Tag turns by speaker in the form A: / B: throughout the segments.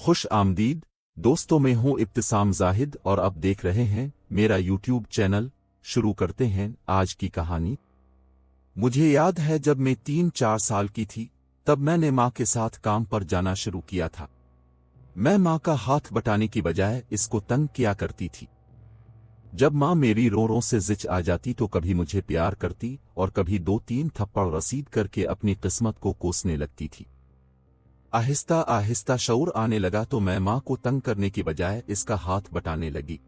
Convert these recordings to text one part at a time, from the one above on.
A: खुश आमदीद दोस्तों, मैं हूं इब्तिसाम जाहिद और आप देख रहे हैं मेरा यूट्यूब चैनल। शुरू करते हैं आज की कहानी। मुझे याद है जब मैं 3-4 साल की थी, तब मैंने माँ के साथ काम पर जाना शुरू किया था। मैं माँ का हाथ बटाने की बजाय इसको तंग किया करती थी। जब माँ मेरी रो से जिच आ जाती तो कभी मुझे प्यार करती और कभी 2-3 थप्पड़ रसीद करके अपनी किस्मत को कोसने लगती थी। आहिस्ता आहिस्ता शऊर आने लगा तो मैं माँ को तंग करने की बजाय इसका हाथ बटाने लगी।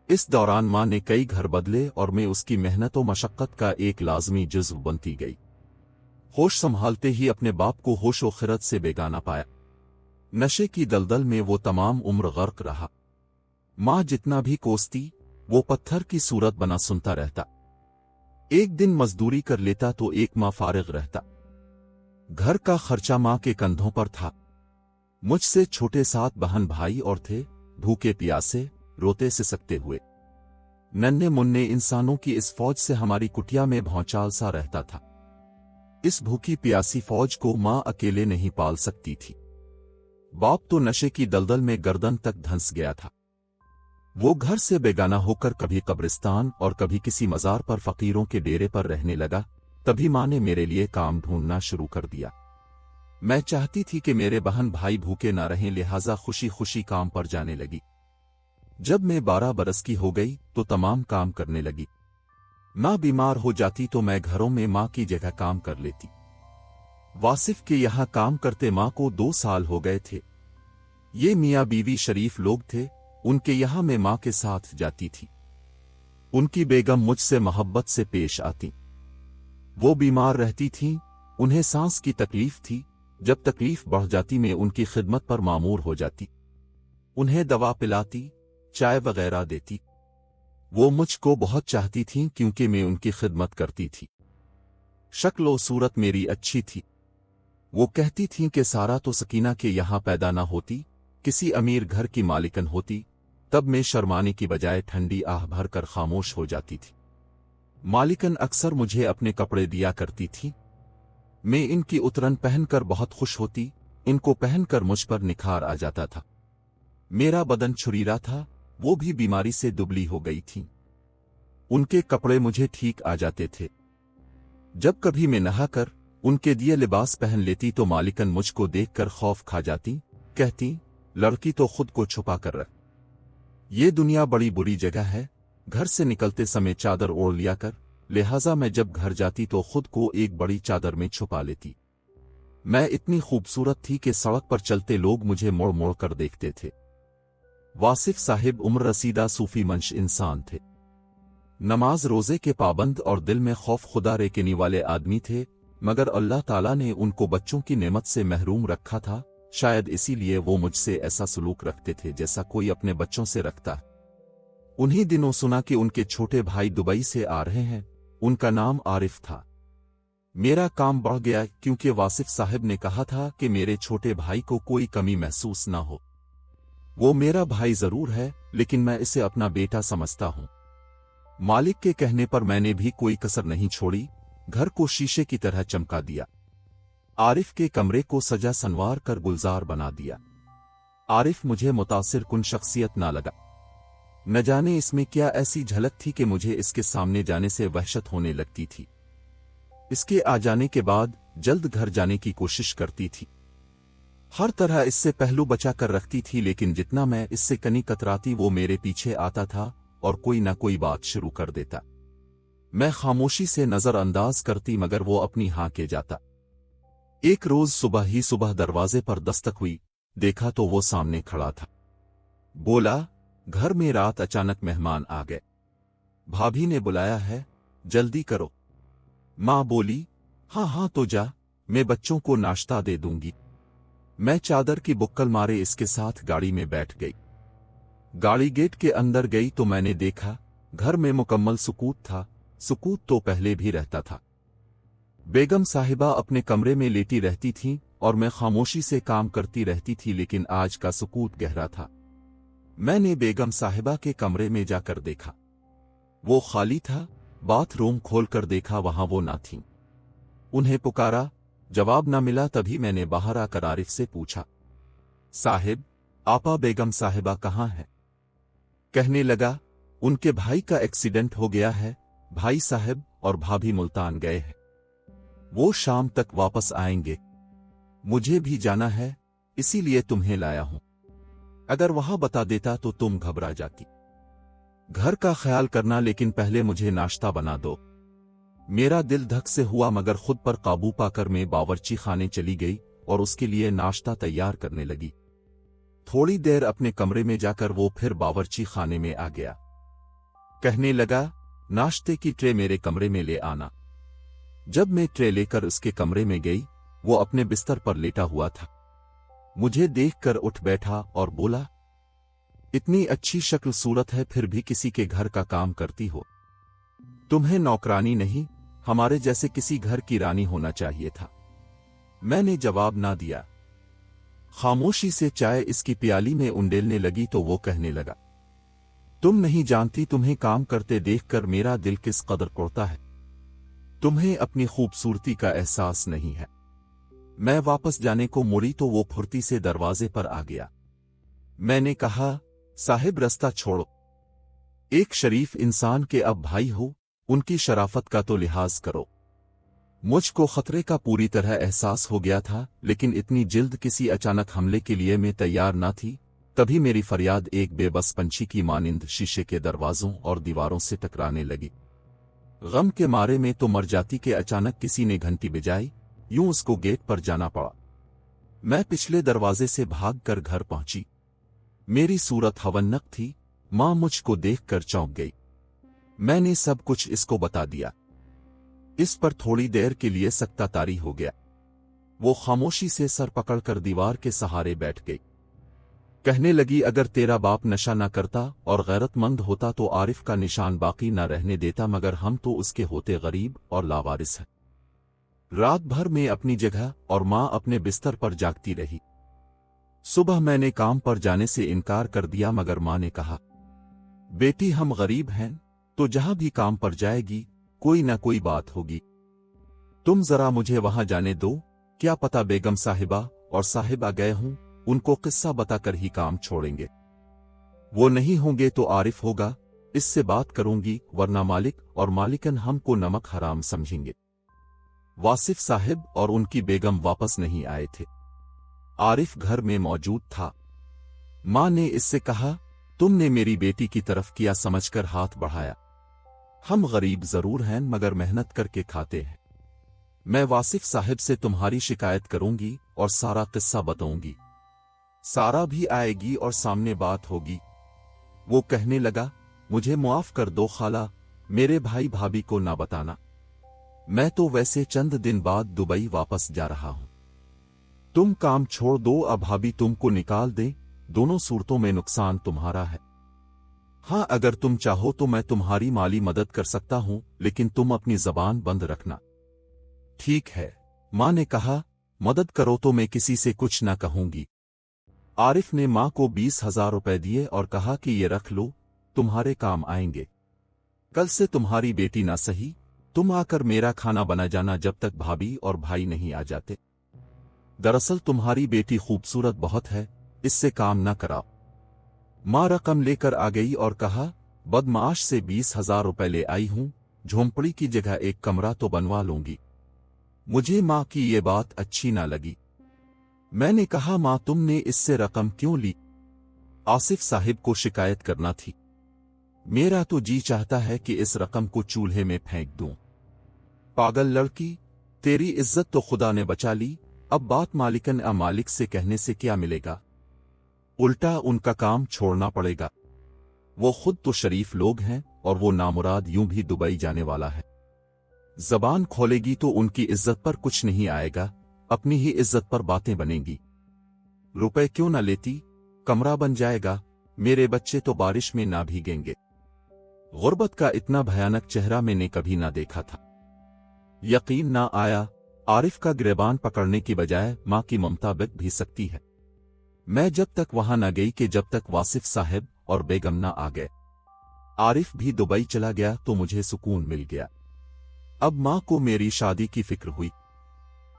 A: इस दौरान माँ ने कई घर बदले और मैं उसकी मेहनत व मशक्कत का एक लाजमी जुज़्व बनती गई। होश संभालते ही अपने बाप को होश व खिरत से बेगाना पाया। नशे की दलदल में वो तमाम उम्र गर्क रहा। माँ जितना भी कोसती वो पत्थर की सूरत बना सुनता रहता। एक दिन मजदूरी कर लेता तो एक माह फारिग रहता। घर का खर्चा माँ के कंधों पर था। मुझसे छोटे 7 बहन भाई और थे, भूखे प्यासे रोते सिसकते हुए। नन्हे मुन्ने इंसानों की इस फौज से हमारी कुटिया में भौचाल सा रहता था। इस भूखी प्यासी फौज को माँ अकेले नहीं पाल सकती थी। बाप तो नशे की दलदल में गर्दन तक धंस गया था। वो घर से बेगाना होकर कभी कब्रिस्तान और कभी किसी मजार पर फकीरों के डेरे पर रहने लगा। तभी माँ ने मेरे लिए काम ढूंढना शुरू कर दिया। मैं चाहती थी कि मेरे बहन भाई भूखे ना रहें, लिहाजा खुशी खुशी काम पर जाने लगी। जब मैं 12 बरस की हो गई तो तमाम काम करने लगी। माँ बीमार हो जाती तो मैं घरों में माँ की जगह काम कर लेती। वासिफ के यहाँ काम करते माँ को 2 साल हो गए थे। ये मियाँ बीवी शरीफ लोग थे, उनके यहाँ मैं माँ के साथ जाती थी। उनकी बेगम मुझसे मोहब्बत से पेश आती। वो बीमार रहती थीं, उन्हें सांस की तकलीफ थी। जब तकलीफ बढ़ जाती मैं उनकी खिदमत पर मामूर हो जाती। उन्हें दवा पिलाती, चाय वगैरह देती। वो मुझको बहुत चाहती थीं क्योंकि मैं उनकी खिदमत करती थी। शक्ल व सूरत मेरी अच्छी थी। वो कहती थीं कि सारा तो सकीना के यहाँ पैदा ना होती, किसी अमीर घर की मालिकन होती। तब मैं शर्माने की बजाय ठंडी आह भर कर खामोश हो जाती थी। मालिकन अक्सर मुझे अपने कपड़े दिया करती थी। मैं इनकी उतरन पहनकर बहुत खुश होती। इनको पहनकर मुझ पर निखार आ जाता था। मेरा बदन छुरीरा था, वो भी बीमारी से दुबली हो गई थीं। उनके कपड़े मुझे ठीक आ जाते थे। जब कभी मैं नहाकर उनके दिए लिबास पहन लेती तो मालिकन मुझको देखकर खौफ खा जाती। कहती, लड़की तो खुद को छुपा कर रख। ये दुनिया बड़ी बुरी जगह है। घर से निकलते समय चादर ओढ़ लिया कर। लिहाजा मैं जब घर जाती तो खुद को एक बड़ी चादर में छुपा लेती। मैं इतनी खूबसूरत थी कि सड़क पर चलते लोग मुझे मोड़ मोड़ कर देखते थे। वासिफ साहिब उम्र रसीदा सूफी मंश इंसान थे। नमाज रोजे के पाबंद और दिल में खौफ खुदा रेकनी वाले आदमी थे, मगर अल्लाह ताला ने उनको बच्चों की नेमत से महरूम रखा था। शायद इसीलिए वो मुझसे ऐसा सलूक रखते थे जैसा कोई अपने बच्चों से रखता है। उन्हीं दिनों सुना कि उनके छोटे भाई दुबई से आ रहे हैं। उनका नाम आरिफ था। मेरा काम बढ़ गया क्योंकि वासिफ साहब ने कहा था कि मेरे छोटे भाई को कोई कमी महसूस ना हो। वो मेरा भाई जरूर है, लेकिन मैं इसे अपना बेटा समझता हूं। मालिक के कहने पर मैंने भी कोई कसर नहीं छोड़ी। घर को शीशे की तरह चमका दिया। आरिफ के कमरे को सजा संवार कर गुलजार बना दिया। आरिफ मुझे मुतासिर कुन शख्सियत ना लगा। न जाने इसमें क्या ऐसी झलक थी कि मुझे इसके सामने जाने से वहशत होने लगती थी। इसके आ जाने के बाद जल्द घर जाने की कोशिश करती थी। हर तरह इससे पहलू बचा कर रखती थी, लेकिन जितना मैं इससे कनी कतराती वो मेरे पीछे आता था और कोई ना कोई बात शुरू कर देता। मैं खामोशी से नजरअंदाज करती, मगर वो अपनी हाँ के जाता। एक रोज सुबह ही सुबह दरवाजे पर दस्तक हुई। देखा तो वो सामने खड़ा था। बोला, घर में रात अचानक मेहमान आ गए। भाभी ने बुलाया है, जल्दी करो। माँ बोली, हाँ हाँ तो जा, मैं बच्चों को नाश्ता दे दूंगी। मैं चादर की बुक्कल मारे इसके साथ गाड़ी में बैठ गई। गाड़ी गेट के अंदर गई तो मैंने देखा घर में मुकम्मल सुकूत था। सुकूत तो पहले भी रहता था। बेगम साहिबा अपने कमरे में लेटी रहती थीं और मैं खामोशी से काम करती रहती थी, लेकिन आज का सुकूत गहरा था। मैंने बेगम साहिबा के कमरे में जाकर देखा, वो खाली था। बाथरूम खोलकर देखा, वहां वो ना थीं। उन्हें पुकारा, जवाब न मिला। तभी मैंने बाहर आकर आरिफ से पूछा, साहिब, आपा बेगम साहिबा कहाँ है? कहने लगा, उनके भाई का एक्सीडेंट हो गया है, भाई साहब और भाभी मुल्तान गए हैं। वो शाम तक वापस आएंगे। मुझे भी जाना है, इसीलिए तुम्हें लाया हूं। अगर वहां बता देता तो तुम घबरा जाती। घर का ख्याल करना, लेकिन पहले मुझे नाश्ता बना दो। मेरा दिल धक से हुआ, मगर खुद पर काबू पाकर मैं बावर्ची खाने चली गई और उसके लिए नाश्ता तैयार करने लगी। थोड़ी देर अपने कमरे में जाकर वो फिर बावर्ची खाने में आ गया। कहने लगा, नाश्ते की ट्रे मेरे कमरे में ले आना। जब मैं ट्रे लेकर उसके कमरे में गई, वो अपने बिस्तर पर लेटा हुआ था। मुझे देखकर उठ बैठा और बोला, इतनी अच्छी शक्ल सूरत है, फिर भी किसी के घर का काम करती हो। तुम्हें नौकरानी नहीं, हमारे जैसे किसी घर की रानी होना चाहिए था। मैंने जवाब ना दिया। खामोशी से चाय इसकी प्याली में उंडेलने लगी तो वो कहने लगा, तुम नहीं जानती तुम्हें काम करते देखकर मेरा दिल किस कदर कोड़ता है। तुम्हें अपनी खूबसूरती का एहसास नहीं है। मैं वापस जाने को मुड़ी तो वो फुर्ती से दरवाजे पर आ गया। मैंने कहा, साहिब रास्ता छोड़ो। एक शरीफ इंसान के अब भाई हो, उनकी शराफत का तो लिहाज करो। मुझको खतरे का पूरी तरह एहसास हो गया था, लेकिन इतनी जल्द किसी अचानक हमले के लिए मैं तैयार ना थी। तभी मेरी फरियाद एक बेबस पंछी की मानिंद शीशे के दरवाजों और दीवारों से टकराने लगी। गम के मारे में तो मर जाती कि अचानक किसी ने घंटी बजाई, यूं उसको गेट पर जाना पड़ा। मैं पिछले दरवाजे से भागकर घर पहुंची। मेरी सूरत हवन्नक थी। मां मुझको देखकर चौंक गई। मैंने सब कुछ इसको बता दिया। इस पर थोड़ी देर के लिए सक्तातारी हो गया। वो खामोशी से सर पकड़कर दीवार के सहारे बैठ गई। कहने लगी, अगर तेरा बाप नशा न करता और गैरतमंद होता तो आरिफ का निशान बाकी न रहने देता, मगर हम तो उसके होते गरीब और लावारिस हैं। रात भर में अपनी जगह और मां अपने बिस्तर पर जागती रही। सुबह मैंने काम पर जाने से इनकार कर दिया, मगर मां ने कहा, बेटी हम गरीब हैं तो जहां भी काम पर जाएगी कोई न कोई बात होगी। तुम जरा मुझे वहां जाने दो, क्या पता बेगम साहिबा और साहिब आ गए हों, उनको किस्सा बताकर ही काम छोड़ेंगे। वो नहीं होंगे तो आरिफ होगा, इससे बात करूंगी, वरना मालिक और मालिकन हमको नमक हराम समझेंगे। वासिफ साहिब और उनकी बेगम वापस नहीं आए थे। आरिफ घर में मौजूद था। मां ने इससे कहा, तुमने मेरी बेटी की तरफ किया समझकर हाथ बढ़ाया। हम गरीब जरूर हैं, मगर मेहनत करके खाते हैं। मैं वासिफ साहिब से तुम्हारी शिकायत करूंगी और सारा किस्सा बताऊंगी। सारा भी आएगी और सामने बात होगी। वो कहने लगा, मुझे मुआफ कर दो खाला, मेरे भाई भाभी को ना बताना। मैं तो वैसे चंद दिन बाद दुबई वापस जा रहा हूं। तुम काम छोड़ दो, अब भाभी तुमको निकाल दे, दोनों सूरतों में नुकसान तुम्हारा है। हां, अगर तुम चाहो तो मैं तुम्हारी माली मदद कर सकता हूं, लेकिन तुम अपनी जबान बंद रखना। ठीक है, मां ने कहा, मदद करो तो मैं किसी से कुछ ना कहूंगी। आरिफ ने मां को 20,000 रुपए दिए और कहा कि ये रख लो, तुम्हारे काम आएंगे। कल से तुम्हारी बेटी ना सही, तुम आकर मेरा खाना बना जाना जब तक भाभी और भाई नहीं आ जाते। दरअसल तुम्हारी बेटी खूबसूरत बहुत है, इससे काम ना कराओ। मां रकम लेकर आ गई और कहा, बदमाश से 20,000 रुपए ले आई हूं, झोंपड़ी की जगह एक कमरा तो बनवा लूंगी। मुझे मां की ये बात अच्छी ना लगी। मैंने कहा, मां तुमने इससे रकम क्यों ली? आसिफ साहिब को शिकायत करना थी। मेरा तो जी चाहता है कि इस रकम को चूल्हे में फेंक दूं। पागल लड़की, तेरी इज्जत तो खुदा ने बचा ली, अब बात मालिकन या मालिक से कहने से क्या मिलेगा? उल्टा उनका काम छोड़ना पड़ेगा। वो खुद तो शरीफ लोग हैं और वो नामुराद यूं भी दुबई जाने वाला है। जबान खोलेगी तो उनकी इज्जत पर कुछ नहीं आएगा, अपनी ही इज्जत पर बातें बनेंगी। रुपए क्यों ना लेती, कमरा बन जाएगा, मेरे बच्चे तो बारिश में ना भीगेंगे। गुर्बत का इतना भयानक चेहरा मैंने कभी ना देखा था। यकीन ना आया, आरिफ का गिरबान पकड़ने की बजाय मां की ममता बिक भी सकती है। मैं जब तक वहां न गई कि जब तक वासिफ साहब और बेगम ना आ गए। आरिफ भी दुबई चला गया तो मुझे सुकून मिल गया। अब मां को मेरी शादी की फिक्र हुई।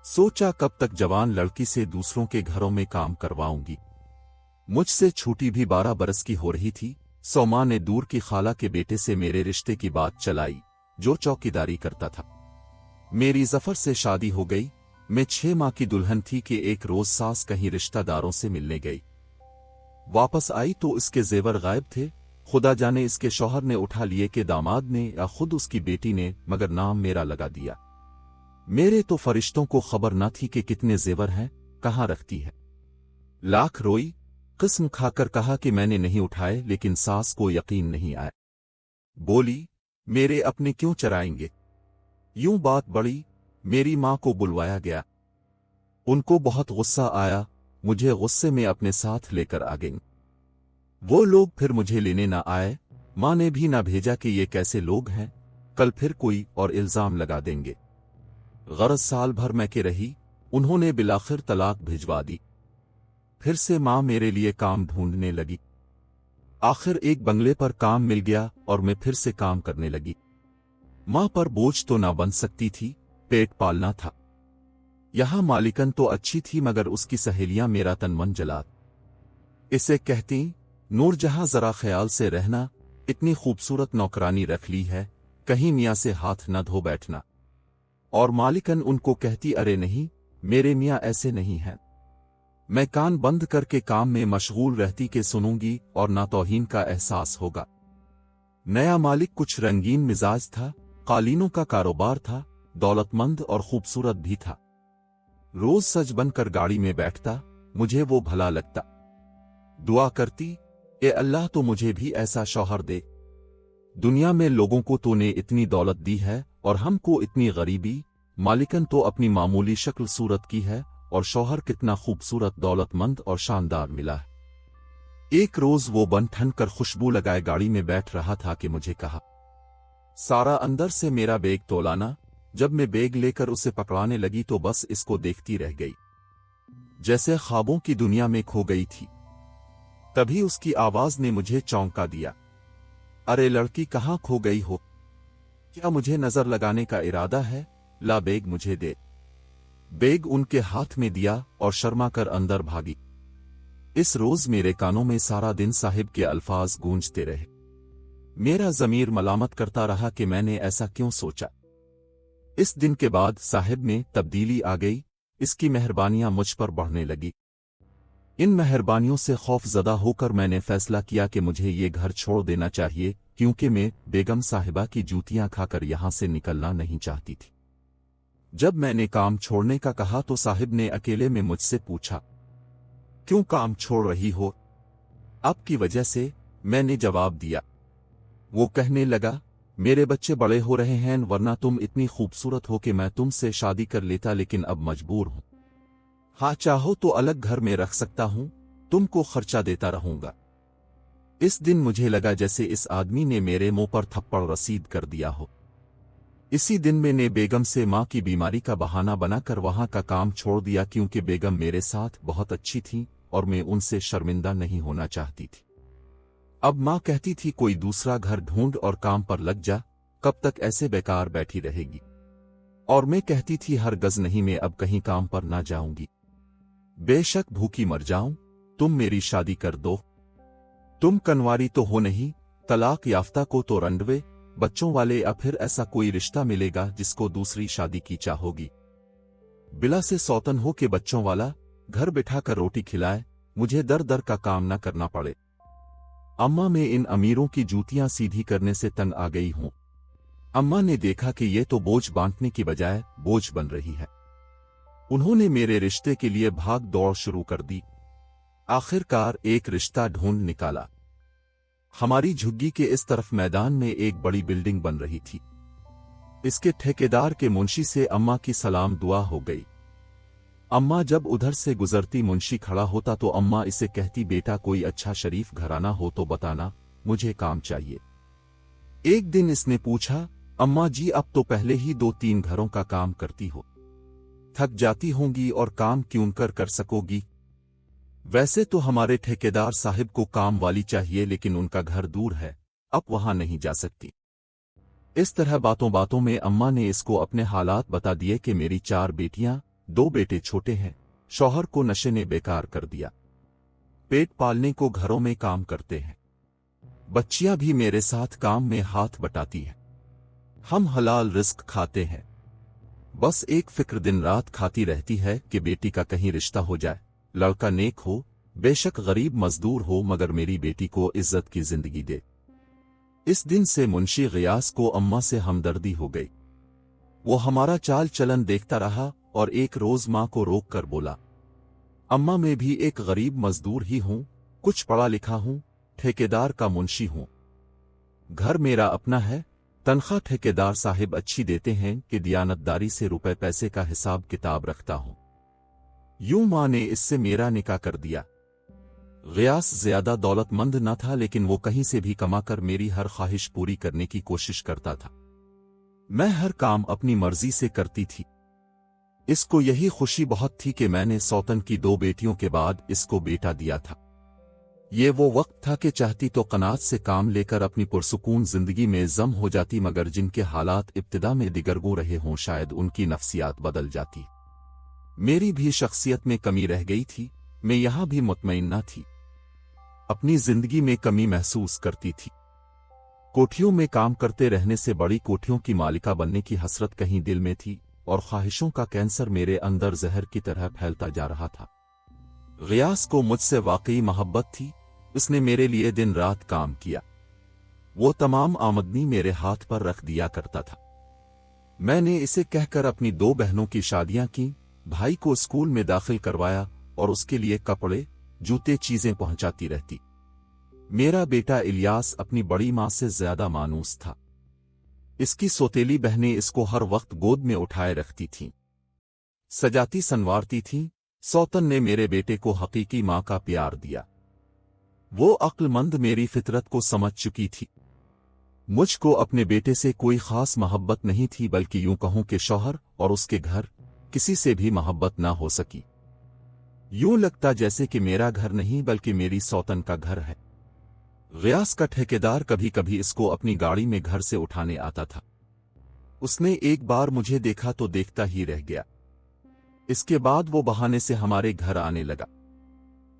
A: सोचा कब तक जवान लड़की से दूसरों के घरों में काम करवाऊंगी। मुझसे छोटी भी 12 बरस की हो रही थी। सौमा ने दूर की खाला के बेटे से मेरे रिश्ते की बात चलाई, जो चौकीदारी करता था। मेरी जफर से शादी हो गई। मैं 6 माह की दुल्हन थी कि एक रोज सास कहीं रिश्तेदारों से मिलने गई। वापस आई तो इसके जेवर गायब थे। खुदा जाने इसके शौहर ने उठा लिए कि दामाद ने या खुद उसकी बेटी ने, मगर नाम मेरा लगा दिया। मेरे तो फरिश्तों को खबर न थी कि कितने जेवर हैं, कहाँ रखती है। लाख रोई, किस्म खाकर कहा कि मैंने नहीं उठाए, लेकिन सास को यकीन नहीं आया। बोली, मेरे अपने क्यों चराएंगे। यूं बात बढ़ी, मेरी मां को बुलवाया गया। उनको बहुत गुस्सा आया, मुझे गुस्से में अपने साथ लेकर आ गईं। वो लोग फिर मुझे लेने ना आए। मां ने भी ना भेजा कि ये कैसे लोग हैं, कल फिर कोई और इल्जाम लगा देंगे। गरज साल भर मैं के रही, उन्होंने बिलाखिर तलाक भिजवा दी। फिर से मां मेरे लिए काम ढूंढने लगी। आखिर एक बंगले पर काम मिल गया और मैं फिर से काम करने लगी। मां पर बोझ तो ना बन सकती थी, पेट पालना था। यहां मालिकन तो अच्छी थी, मगर उसकी सहेलियां मेरा तन मन जला। इसे कहती, नूरजहां जरा ख्याल से रहना, इतनी खूबसूरत नौकरानी रख ली है, कहीं मियां से हाथ न धो बैठना। और मालिकन उनको कहती, अरे नहीं, मेरे मियां ऐसे नहीं हैं। मैं कान बंद करके काम में मशगूल रहती कि सुनूंगी और ना तौहीन का एहसास होगा। नया मालिक कुछ रंगीन मिजाज था, कालीनों का कारोबार था, दौलतमंद और खूबसूरत भी था। रोज सज बनकर गाड़ी में बैठता, मुझे वो भला लगता। दुआ करती, ए अल्लाह तो मुझे भी ऐसा शौहर दे। दुनिया में लोगों को तूने इतनी दौलत दी है और हमको इतनी गरीबी। मालिकन तो अपनी मामूली शक्ल सूरत की है और शौहर कितना खूबसूरत, दौलतमंद और शानदार मिला है। एक रोज वो बन ठन कर खुशबू लगाए गाड़ी में बैठ रहा था कि मुझे कहा, सारा अंदर से मेरा बेग तोलाना। जब मैं बेग लेकर उसे पकड़ाने लगी तो बस इसको देखती रह गई, जैसे ख्वाबों की दुनिया में खो गई थी। तभी उसकी आवाज ने मुझे चौंका दिया, अरे लड़की, कहाँ खो गई हो? क्या मुझे नजर लगाने का इरादा है? ला बेग मुझे दे। बेग उनके हाथ में दिया और शर्मा कर अंदर भागी। इस रोज मेरे कानों में सारा दिन साहिब के अल्फाज गूंजते रहे। मेरा ज़मीर मलामत करता रहा कि मैंने ऐसा क्यों सोचा। इस दिन के बाद साहिब में तब्दीली आ गई। इसकी मेहरबानियां मुझ पर बढ़ने लगी। इन मेहरबानियों से खौफजदा होकर मैंने फैसला किया कि मुझे ये घर छोड़ देना चाहिए, क्योंकि मैं बेगम साहिबा की जूतियां खाकर यहां से निकलना नहीं चाहती थी। जब मैंने काम छोड़ने का कहा तो साहिब ने अकेले में मुझसे पूछा, क्यों काम छोड़ रही हो? आपकी वजह से, मैंने जवाब दिया। वो कहने लगा, मेरे बच्चे बड़े हो रहे हैं, वरना तुम इतनी खूबसूरत हो कि मैं तुमसे शादी कर लेता, लेकिन अब मजबूर हूं। हाँ, चाहो तो अलग घर में रख सकता हूं, तुमको खर्चा देता रहूंगा। इस दिन मुझे लगा जैसे इस आदमी ने मेरे मुंह पर थप्पड़ रसीद कर दिया हो। इसी दिन मैंने बेगम से मां की बीमारी का बहाना बनाकर वहां का काम छोड़ दिया, क्योंकि बेगम मेरे साथ बहुत अच्छी थी और मैं उनसे शर्मिंदा नहीं होना चाहती थी। अब मां कहती थी, कोई दूसरा घर ढूंढ और काम पर लग जा, कब तक ऐसे बेकार बैठी रहेगी? और मैं कहती थी, हर गज नहीं, मैं अब कहीं काम पर ना जाऊंगी। बेशक भूखी मर जाऊं, तुम मेरी शादी कर दो। तुम कनवारी तो हो नहीं, तलाक याफ्ता को तो रंडवे, बच्चों वाले, या फिर ऐसा कोई रिश्ता मिलेगा जिसको दूसरी शादी की चाहोगी। बिला से सौतन हो के बच्चों वाला, घर बिठाकर रोटी खिलाए, मुझे दर दर का काम न करना पड़े। अम्मा, मैं इन अमीरों की जूतियां सीधी करने से तंग आ गई हूं। अम्मा ने देखा कि ये तो बोझ बांटने की बजाय बोझ बन रही है। उन्होंने मेरे रिश्ते के लिए भाग दौड़ शुरू कर दी। आखिरकार एक रिश्ता ढूंढ निकाला। हमारी झुग्गी के इस तरफ मैदान में एक बड़ी बिल्डिंग बन रही थी। इसके ठेकेदार के मुंशी से अम्मा की सलाम दुआ हो गई। अम्मा जब उधर से गुजरती, मुंशी खड़ा होता तो अम्मा इसे कहती, बेटा, कोई अच्छा शरीफ घराना हो तो बताना, मुझे काम चाहिए। एक दिन इसने पूछा, अम्मा जी, अब तो पहले ही 2-3 घरों का काम करती हो, थक जाती होंगी और काम क्यों कर सकोगी? वैसे तो हमारे ठेकेदार साहिब को काम वाली चाहिए, लेकिन उनका घर दूर है, अब वहां नहीं जा सकती। इस तरह बातों बातों में अम्मा ने इसको अपने हालात बता दिए कि मेरी 4 बेटियां, 2 बेटे छोटे हैं, शौहर को नशे ने बेकार कर दिया। पेट पालने को घरों में काम करते हैं। बच्चियां भी मेरे साथ काम में हाथ बटाती हैं। हम हलाल रिस्क खाते हैं। बस एक फिक्र दिन रात खाती रहती है कि बेटी का कहीं रिश्ता हो जाए, लड़का नेक हो, बेशक गरीब मजदूर हो, मगर मेरी बेटी को इज्जत की जिंदगी दे। इस दिन से मुंशी गियास को अम्मा से हमदर्दी हो गई। वो हमारा चाल चलन देखता रहा और एक रोज मां को रोक कर बोला, अम्मा मैं भी एक गरीब मजदूर ही हूं, कुछ पढ़ा लिखा हूं, ठेकेदार का मुंशी हूं। घर मेरा अपना है, तनख्वाह ठेकेदार साहिब अच्छी देते हैं कि दियानतदारी से रुपए पैसे का हिसाब किताब रखता हूं। यूं मां ने इससे मेरा निकाह कर दिया। गियास ज्यादा दौलतमंद न था, लेकिन वो कहीं से भी कमाकर मेरी हर ख्वाहिश पूरी करने की कोशिश करता था। मैं हर काम अपनी मर्जी से करती थी। इसको यही खुशी बहुत थी कि मैंने सौतन की 2 बेटियों के बाद इसको बेटा दिया था। ये वो वक्त था कि चाहती तो कनात से काम लेकर अपनी पुरसुकून जिंदगी में जम हो जाती, मगर जिनके हालात इब्तिदा में दिगरगू रहे हों शायद उनकी नफ्सियात बदल जाती। मेरी भी शख्सियत में कमी रह गई थी। मैं यहां भी मुतमईन न थी, अपनी जिंदगी में कमी महसूस करती थी। कोठियों में काम करते रहने से बड़ी कोठियों की मालिका बनने की हसरत कहीं दिल में थी और ख्वाहिशों का कैंसर मेरे अंदर जहर की तरह फैलता जा रहा था। गियास को मुझसे वाकई मोहब्बत थी। उसने मेरे लिए दिन रात काम किया। वो तमाम आमदनी मेरे हाथ पर रख दिया करता था। मैंने इसे कहकर अपनी 2 बहनों की शादियां की, भाई को स्कूल में दाखिल करवाया और उसके लिए कपड़े जूते चीजें पहुंचाती रहती। मेरा बेटा इलियास अपनी बड़ी मां से ज्यादा मानूस था। इसकी सौतेली बहनें इसको हर वक्त गोद में उठाए रखती थीं, सजाती संवारती थीं। सौतन ने मेरे बेटे को हकीकी मां का प्यार दिया। वो अक्लमंद मेरी फितरत को समझ चुकी थी। मुझको अपने बेटे से कोई खास मोहब्बत नहीं थी, बल्कि यूं कहूं कि शौहर और उसके घर किसी से भी मोहब्बत ना हो सकी। यूं लगता जैसे कि मेरा घर नहीं बल्कि मेरी सौतन का घर है। गियास का ठेकेदार कभी कभी इसको अपनी गाड़ी में घर से उठाने आता था। उसने एक बार मुझे देखा तो देखता ही रह गया। इसके बाद वो बहाने से हमारे घर आने लगा।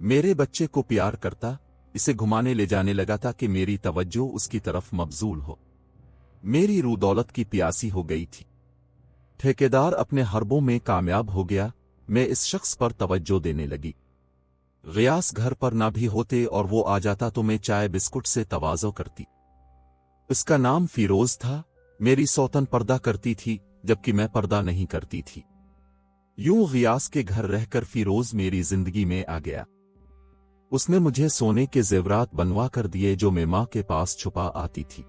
A: मेरे बच्चे को प्यार करता, इसे घुमाने ले जाने लगा था कि मेरी तवज्जो उसकी तरफ मबजूल हो। मेरी रूह दौलत की प्यासी हो गई थी। ठेकेदार अपने हरबों में कामयाब हो गया। मैं इस शख्स पर तवज्जो देने लगी। गियास घर पर ना भी होते और वो आ जाता तो मैं चाय बिस्कुट से तवाज़ो करती। इसका नाम फिरोज था। मेरी सौतन पर्दा करती थी जबकि मैं पर्दा नहीं करती थी। यूं गियास के घर रहकर फिरोज मेरी जिंदगी में आ गया। उसने मुझे सोने के जेवरात बनवा कर दिए जो मैं मां के पास छुपा आती थी।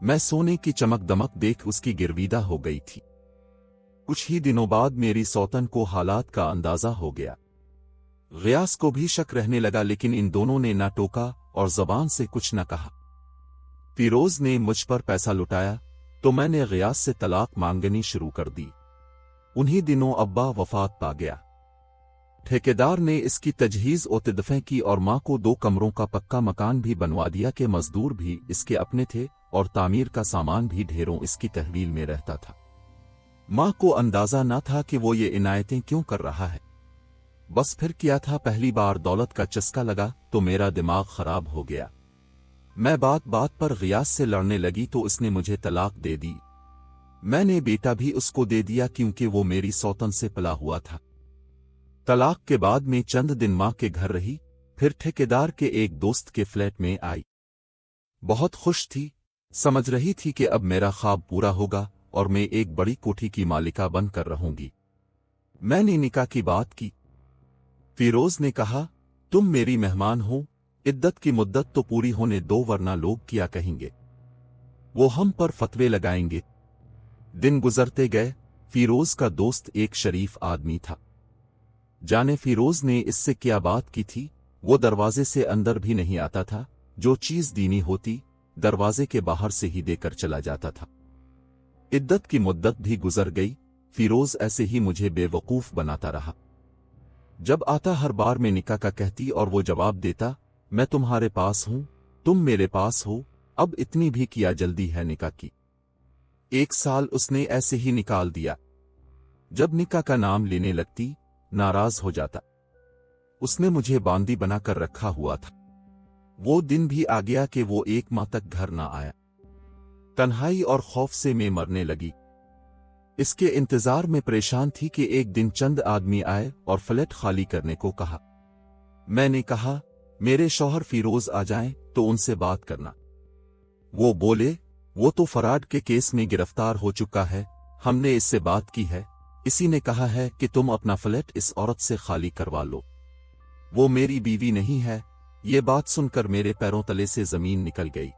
A: मैं सोने की चमक दमक देख उसकी गिरविदा हो गई थी। कुछ ही दिनों बाद मेरी सौतन को हालात का अंदाजा हो गया। गियास को भी शक रहने लगा, लेकिन इन दोनों ने ना टोका और जबान से कुछ न कहा। फिरोज ने मुझ पर पैसा लुटाया तो मैंने गियास से तलाक मांगनी शुरू कर दी। उन्हीं दिनों अब्बा वफात पा गया। ठेकेदार ने इसकी तजहीज और तदफे की और मां को 2 कमरों का पक्का मकान भी बनवा दिया कि मजदूर भी इसके अपने थे और तामीर का सामान भी ढेरों इसकी तहवील में रहता था। मां को अंदाजा न था कि वो ये इनायतें क्यों कर रहा है। बस फिर किया था, पहली बार दौलत का चस्का लगा तो मेरा दिमाग खराब हो गया। मैं बात बात पर गियास से लड़ने लगी तो उसने मुझे तलाक दे दी। मैंने बेटा भी उसको दे दिया क्योंकि वो मेरी सौतन से पला हुआ था। तलाक के बाद मैं चंद दिन मां के घर रही, फिर ठेकेदार के एक दोस्त के फ्लैट में आई। बहुत खुश थी, समझ रही थी कि अब मेरा ख्वाब पूरा होगा और मैं एक बड़ी कोठी की मालिका बनकर रहूंगी। मैंने निकाह की बात की। फिरोज ने कहा, तुम मेरी मेहमान हो, इद्दत की मुद्दत तो पूरी होने दो वरना लोग क्या कहेंगे, वो हम पर फतवे लगाएंगे। दिन गुजरते गए। फिरोज का दोस्त एक शरीफ आदमी था। जाने फिरोज ने इससे क्या बात की थी, वो दरवाजे से अंदर भी नहीं आता था। जो चीज दीनी होती दरवाजे के बाहर से ही देकर चला जाता था। इद्दत की मुद्दत भी गुजर गई। फिरोज ऐसे ही मुझे बेवकूफ बनाता रहा। जब आता हर बार मैं निकाह का कहती और वो जवाब देता, मैं तुम्हारे पास हूं, तुम मेरे पास हो, अब इतनी भी किया जल्दी है निकाह की। 1 साल उसने ऐसे ही निकाल दिया। जब निकाह का नाम लेने लगती नाराज हो जाता। उसने मुझे बांदी बना कर रखा हुआ था। वो दिन भी आ गया कि वो 1 माह तक घर ना आया। तन्हाई और खौफ से मैं मरने लगी। इसके इंतजार में परेशान थी कि एक दिन चंद आदमी आए और फ्लैट खाली करने को कहा। मैंने कहा, मेरे शौहर फिरोज आ जाएं तो उनसे बात करना। वो बोले, वो तो फराड के केस में गिरफ्तार हो चुका है, हमने इससे बात की है, इसी ने कहा है कि तुम अपना फ्लैट इस औरत से खाली करवा लो। वो मेरी बीवी नहीं है। ये बात सुनकर मेरे पैरों तले से जमीन निकल गई।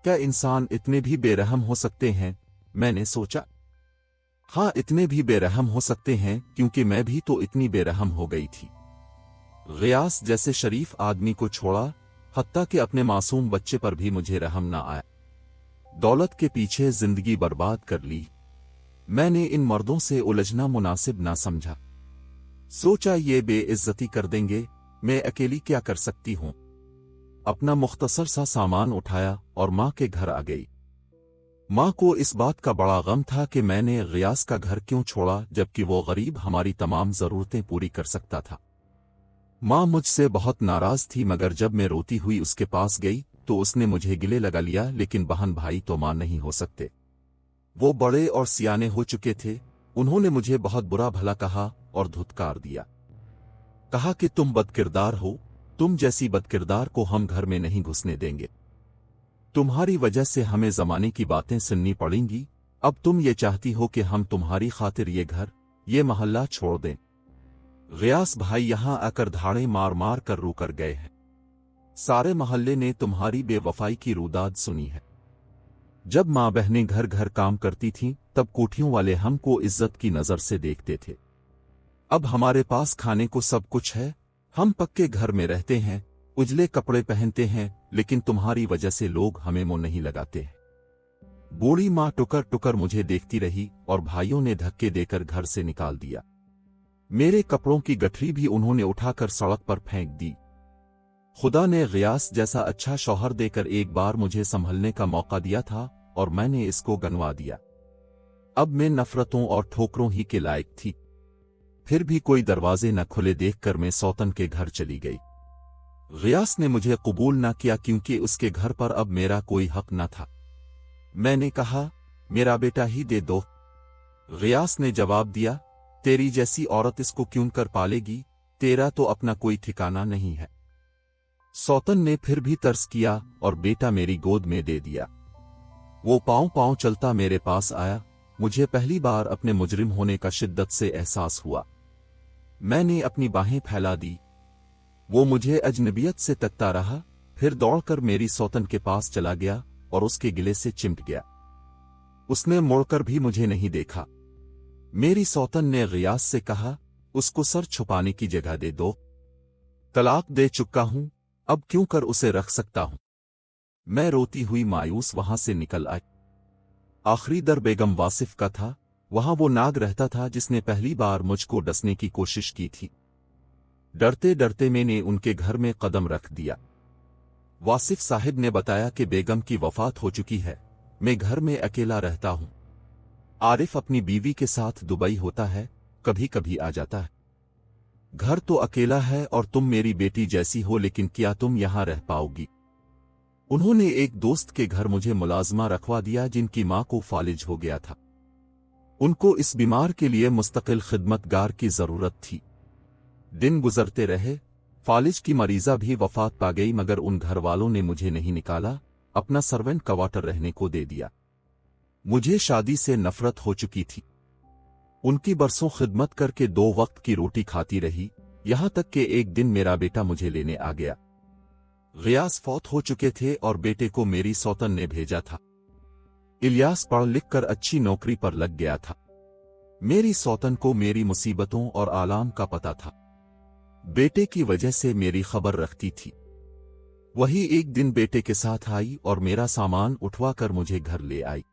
A: क्या इंसान इतने भी बेरहम हो सकते हैं? मैंने सोचा। हाँ, इतने भी बेरहम हो सकते हैं, क्योंकि मैं भी तो इतनी बेरहम हो गई थी। गियास जैसे शरीफ आदमी को छोड़ा, हत्ता कि अपने मासूम बच्चे पर भी मुझे रहम ना आया। दौलत के पीछे जिंदगी बर्बाद कर ली। मैंने इन मर्दों से उलझना मुनासिब ना समझा। सोचा ये बेइज्जती कर देंगे, मैं अकेली क्या कर सकती हूं। अपना मुख्तसर सा सामान उठाया और मां के घर आ गई। मां को इस बात का बड़ा गम था कि मैंने गियास का घर क्यों छोड़ा, जबकि वो गरीब हमारी तमाम जरूरतें पूरी कर सकता था। मां मुझसे बहुत नाराज थी, मगर जब मैं रोती हुई उसके पास गई तो उसने मुझे गिले लगा लिया, लेकिन बहन भाई तो मां नहीं हो सकते। वो बड़े और सियाने हो चुके थे। उन्होंने मुझे बहुत बुरा भला कहा और धुतकार दिया। कहा कि तुम बदकिरदार हो, तुम जैसी बदकिरदार को हम घर में नहीं घुसने देंगे। तुम्हारी वजह से हमें जमाने की बातें सुननी पड़ेंगी। अब तुम ये चाहती हो कि हम तुम्हारी खातिर ये घर, ये मोहल्ला छोड़ दें। गियास भाई यहां आकर धाड़े मार मार कर रो कर गए हैं। सारे मोहल्ले ने तुम्हारी बेवफाई की रुदाद सुनी है। जब मां बहनें घर घर काम करती थीं, तब कोठियों वाले हमको इज्जत की नजर से देखते थे। अब हमारे पास खाने को सब कुछ है, हम पक्के घर में रहते हैं, उजले कपड़े पहनते हैं, लेकिन तुम्हारी वजह से लोग हमें मुंह नहीं लगाते हैं। बूढ़ी मां टुकर टुकर मुझे देखती रही और भाइयों ने धक्के देकर घर से निकाल दिया। मेरे कपड़ों की गठरी भी उन्होंने उठाकर सड़क पर फेंक दी। खुदा ने गियास जैसा अच्छा शौहर देकर एक बार मुझे संभलने का मौका दिया था और मैंने इसको गंवा दिया। अब मैं नफरतों और ठोकरों ही के लायक थी। फिर भी कोई दरवाजे न खुले देखकर मैं सौतन के घर चली गई। गियास ने मुझे कबूल न किया, क्योंकि उसके घर पर अब मेरा कोई हक न था। मैंने कहा, मेरा बेटा ही दे दो। गियास ने जवाब दिया, तेरी जैसी औरत इसको क्यों कर पालेगी, तेरा तो अपना कोई ठिकाना नहीं है। सौतन ने फिर भी तरस किया और बेटा मेरी गोद में दे दिया। वो पांव पांव चलता मेरे पास आया। मुझे पहली बार अपने मुजरिम होने का शिद्दत से एहसास हुआ। मैंने अपनी बाहें फैला दी। वो मुझे अजनबियत से तकता रहा, फिर दौड़कर मेरी सौतन के पास चला गया और उसके गिले से चिमट गया। उसने मुड़कर भी मुझे नहीं देखा। मेरी सौतन ने गियास से कहा, उसको सर छुपाने की जगह दे दो। तलाक दे चुका हूं, अब क्यों कर उसे रख सकता हूं। मैं रोती हुई मायूस वहां से निकल आई। आखिरी दर बेगम वासिफ का था। वहां वो नाग रहता था जिसने पहली बार मुझको डसने की कोशिश की थी। डरते डरते मैंने उनके घर में कदम रख दिया। वासिफ साहिब ने बताया कि बेगम की वफात हो चुकी है, मैं घर में अकेला रहता हूं। आरिफ अपनी बीवी के साथ दुबई होता है, कभी कभी आ जाता है। घर तो अकेला है और तुम मेरी बेटी जैसी हो, लेकिन क्या तुम यहां रह पाओगी। उन्होंने एक दोस्त के घर मुझे मुलाजमा रखवा दिया, जिनकी मां को फालिज हो गया था। उनको इस बीमार के लिए मुस्तकिल खिदमतगार की जरूरत थी। दिन गुजरते रहे, फालिज की मरीजा भी वफात पा गई, मगर उन घर वालों ने मुझे नहीं निकाला, अपना सर्वेंट क्वार्टर रहने को दे दिया। मुझे शादी से नफरत हो चुकी थी। उनकी बरसों खिदमत करके 2 वक्त की रोटी खाती रही, यहां तक कि एक दिन मेरा बेटा मुझे लेने आ गया। गियास फौत हो चुके थे और बेटे को मेरी सौतन ने भेजा था। इलियास पढ़ लिख कर अच्छी नौकरी पर लग गया था। मेरी सौतन को मेरी मुसीबतों और आलाम का पता था। बेटे की वजह से मेरी खबर रखती थी। वही एक दिन बेटे के साथ आई और मेरा सामान उठवाकर मुझे घर ले आई।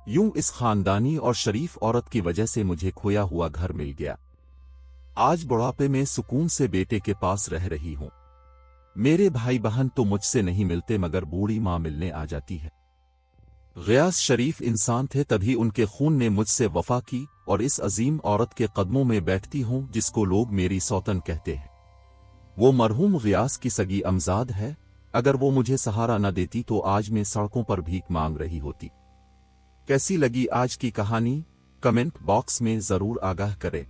A: यूं इस खानदानी और शरीफ औरत की वजह से मुझे खोया हुआ घर मिल गया। आज बुढ़ापे में सुकून से बेटे के पास रह रही हूं। मेरे भाई बहन तो मुझसे नहीं मिलते, मगर बूढ़ी मां मिलने आ जाती है। गियास शरीफ इंसान थे, तभी उनके खून ने मुझसे वफा की और इस अजीम औरत के कदमों में बैठती हूं जिसको लोग मेरी सौतन कहते हैं। وہ मरहूम गियास की सगी अमजाद है। अगर वो मुझे सहारा न देती तो आज मैं सड़कों पर भीख मांग रही होती। कैसी लगी आज की कहानी? कमेंट बॉक्स में जरूर आगाह करें।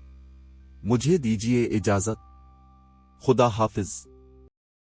A: मुझे दीजिए इजाजत। खुदा हाफिज।